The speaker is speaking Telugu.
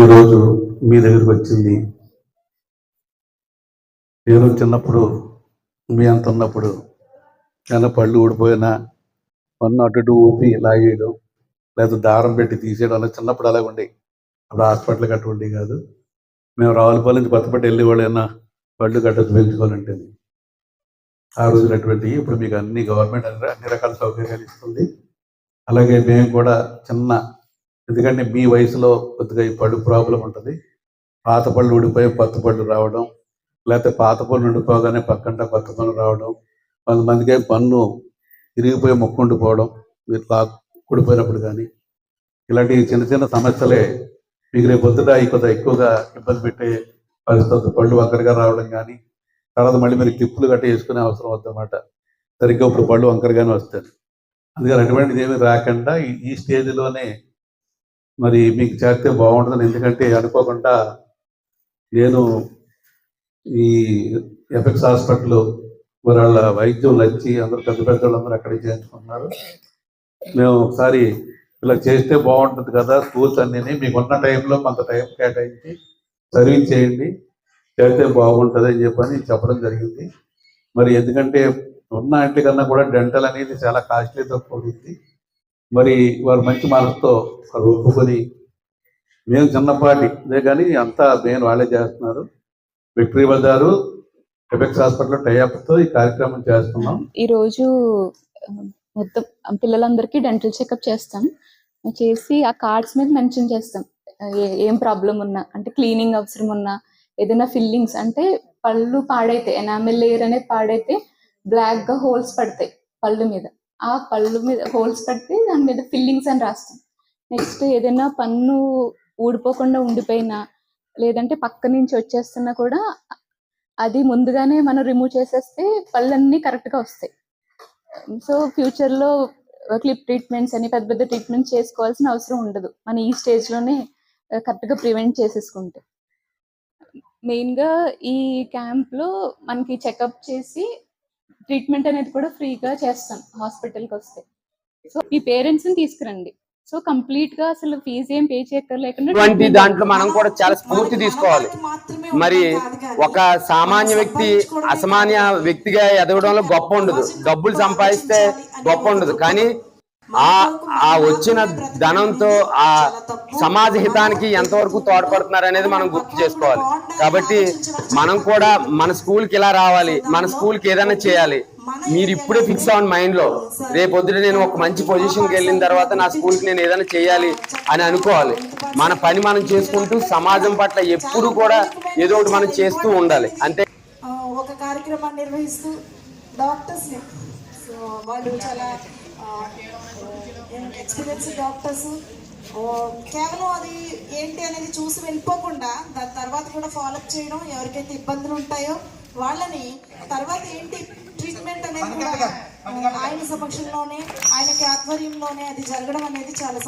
ఈరోజు మీ దగ్గరికి వచ్చింది. నేను చిన్నప్పుడు మీ అంత ఉన్నప్పుడు ఏమైనా పళ్ళు ఊడిపోయినా పన్ను అటు ఇటు ఊపి లాగేయడం, లేదా దారం పెట్టి తీసేయడం అలా చిన్నప్పుడు అలాగ ఉండేవి. అప్పుడు హాస్పిటల్ గట్ట ఉండేవి కాదు. మేము రావులపల్లి నుంచి కొత్తపేట వెళ్ళేవాళ్ళు ఏమన్నా పళ్ళు గట్ట పెంచుకోవాలంటే. ఆ రోజులు అటువంటివి. ఇప్పుడు మీకు అన్ని గవర్నమెంట్ అన్ని రకాల సౌకర్యాలు ఇస్తుంది. అలాగే మేము కూడా చిన్న, ఎందుకంటే మీ వయసులో కొద్దిగా ఈ పళ్ళు ప్రాబ్లం ఉంటుంది. పాత పళ్ళు ఊడిపోయి కొత్త పళ్ళు రావడం, లేకపోతే పాత పళ్ళు ఉండిపోగానే పక్కంట కొత్త పళ్ళు రావడం, కొంతమందికి పన్ను తిరిగిపోయి ముక్కు ఉండిపోవడం, ఇట్లా ఊడిపోయినప్పుడు కానీ, ఇలాంటి చిన్న చిన్న సమస్యలే మీకు రేపు పొద్దుట కొద్దిగా ఎక్కువగా ఇబ్బంది పెట్టే పరిస్థితి. పళ్ళు వంకరగా రావడం కానీ, తర్వాత మళ్ళీ మీరు క్లిప్పులు గట్ట వేసుకునే అవసరం వద్దన్నమాట. సరిగ్గా ఇప్పుడు పళ్ళు వంకరగానే వస్తాయి. అందుకని అటువంటిది ఏమీ రాకుండా ఈ స్టేజ్లోనే మరి మీకు చేస్తే బాగుంటుందని. ఎందుకంటే అనుకోకుండా నేను ఈ ఎఫెక్స్ హాస్పిటల్ మరి వాళ్ళ వైద్యం నచ్చి అందరూ పెద్ద పెద్ద వాళ్ళందరూ అక్కడికి చేయించుకున్నారు. మేము ఒకసారి ఇలా చేస్తే బాగుంటుంది కదా, స్కూల్స్ అన్నీ మీకున్న టైంలో కొంత టైం కేటాయించి సర్వీస్ చేయండి, చేస్తే బాగుంటుంది అని చెప్పడం జరిగింది. మరి ఎందుకంటే ఉన్న ఇంటికన్నా కూడా డెంటల్ అనేది చాలా కాస్ట్లీతో కూడింది. మరి వారు మంచి మనసుతో వారు ఒప్పుకొని, మేము చిన్నపాటి ఇదే కానీ అంతా నేను వాళ్ళే చేస్తున్నారు. విక్టరీ బజారు ఎఫెక్స్ హాస్పిటల్ టైఅప్తో ఈ కార్యక్రమం చేస్తున్నాం. ఈరోజు మొత్తం పిల్లలందరికీ డెంటల్ చెకప్ చేస్తాం. చేసి ఆ కార్డ్స్ మీద మెన్షన్ చేస్తాం ఏం ప్రాబ్లం ఉన్నా, అంటే క్లీనింగ్ అవసరం ఉన్నా, ఏదైనా ఫిల్లింగ్స్ అంటే పళ్ళు పాడైతే, ఎనామిల్ లేయర్ అనేది పాడైతే బ్లాక్గా హోల్స్ పడతాయి పళ్ళు మీద. ఆ పళ్ళు మీద హోల్స్ పడితే దాని మీద ఫిల్లింగ్స్ అని రాస్తాం. నెక్స్ట్ ఏదైనా పన్ను ఊడిపోకుండా ఉండిపోయినా, లేదంటే పక్క నుంచి వచ్చేస్తున్నా కూడా అది ముందుగానే మనం రిమూవ్ చేసేస్తే పళ్ళన్నీ కరెక్ట్గా వస్తాయి. సో ఫ్యూచర్లో క్లిప్ ట్రీట్మెంట్స్ అని పెద్ద పెద్ద ట్రీట్మెంట్స్ చేసుకోవాల్సిన అవసరం ఉండదు, మన ఈ స్టేజ్లోనే కరెక్ట్గా ప్రివెంట్ చేసేసుకుంటే. మెయిన్గా ఈ క్యాంప్లో మనకి చెకప్ చేసి ట్రీట్మెంట్ అనేది కూడా ఫ్రీగా చేస్తాం హాస్పిటల్కి వస్తే. సో ఈ పేరెంట్స్ని తీసుకురండి. సో కంప్లీట్ గా అసలు ఫీజు ఏం పే చేయక్కర్లేకుండా దాంట్లో మనం కూడా చాలా స్ఫూర్తి తీసుకోవాలి. మరి ఒక సామాన్య వ్యక్తి అసామాన్య వ్యక్తిగా ఎదగడంలో గొప్ప ఉండదు, డబ్బులు సంపాదిస్తే గొప్ప ఉండదు, కానీ ఆ వచ్చిన ధనంతో ఆ సమాజ హితానికి ఎంతవరకు తోడ్పడుతున్నారు అనేది మనం గుర్తు చేసుకోవాలి. కాబట్టి మనం కూడా మన స్కూల్కి ఇలా రావాలి, మన స్కూల్కి ఏదైనా చేయాలి. మీరు ఇప్పుడే ఫిక్స్ అవ్వండి మైండ్లో, రేపొద్దున నేను ఒక మంచి పొజిషన్కి వెళ్ళిన తర్వాత నా స్కూల్కి నేను ఏదైనా చేయాలి అని అనుకోవాలి. మన పని మనం చేసుకుంటూ సమాజం పట్ల ఎప్పుడు కూడా ఏదో ఒకటి మనం చేస్తూ ఉండాలి. అంతే. ఒక కార్యక్రమాన్ని నిర్వహిస్తూ డాక్టర్స్ వాళ్ళు చాలా ఎక్స్పీరియన్స్ డాక్టర్స్ కేవలం అది ఏంటి అనేది చూసి వెళ్ళిపోకుండా దాని తర్వాత కూడా ఫాలోఅప్ చేయడం, ఎవరికైతే ఇబ్బందులు ఉంటాయో వాళ్ళని తర్వాత ఏంటి ట్రీట్మెంట్ అనేది కూడా ఆయన సమక్షంలోనే, ఆయనకి ఆధ్వర్యంలోనే అది జరగడం అనేది చాలా